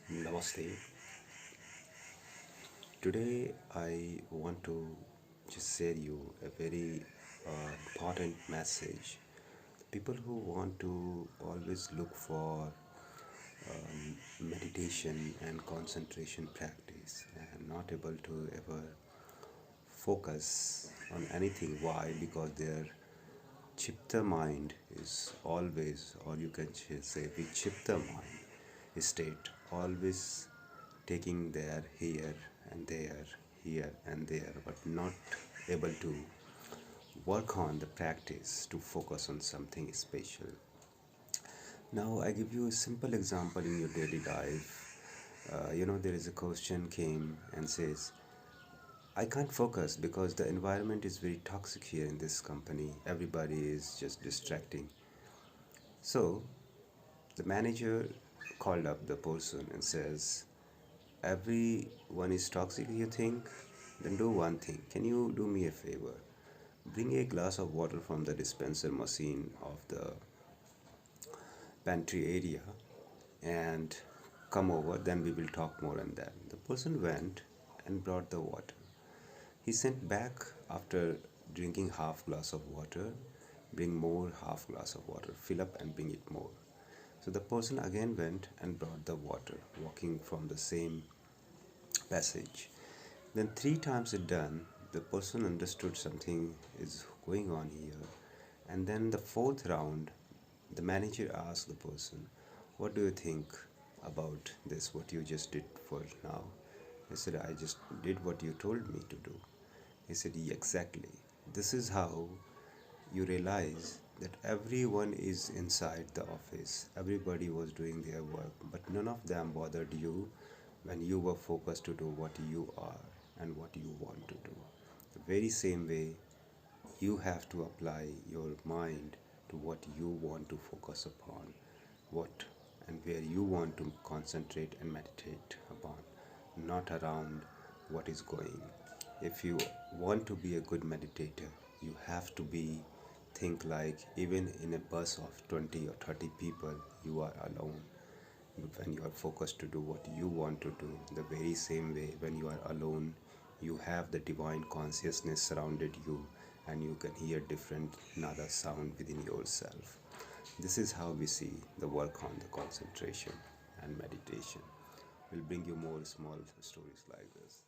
Namaste. Today I want to just share you a very important message. People who want to always look for meditation and concentration practice and not able to ever focus on anything. Why? Because their chipta mind is always, or you can say, the chipta mind state always taking there, here and there, but not able to work on the practice to focus on something special. Now, I give you a simple example in your daily life. There is a question came and says, I can't focus because the environment is very toxic here in this company. Everybody is just distracting. So, the manager called up the person and says, everyone is toxic, you think? Then do one thing. Can you do me a favor? Bring a glass of water from the dispenser machine of the pantry area and come over, then we will talk more on that. The person went and brought the water. He sent back after drinking half glass of water, bring more half glass of water, fill up and bring it more. So the person again went and brought the water, walking from the same passage. Then three times it done, the person understood something is going on here. And then the fourth round, the manager asked the person, what do you think about this, what you just did for now? He said, I just did what you told me to do. He said, yeah, exactly. This is how you realize that everyone is inside the office. Everybody was doing their work, but none of them bothered you when you were focused to do what you are and what you want to do. The very same way, you have to apply your mind to what you want to focus upon, what and where you want to concentrate and meditate upon, not around what is going. If you want to be a good meditator, you have to be think like even in a bus of 20 or 30 people, you are alone. When you are focused to do what you want to do, the very same way when you are alone, you have the divine consciousness surrounded you and you can hear different nada sound within yourself. This is how we see the work on the concentration and meditation. We'll bring you more small stories like this.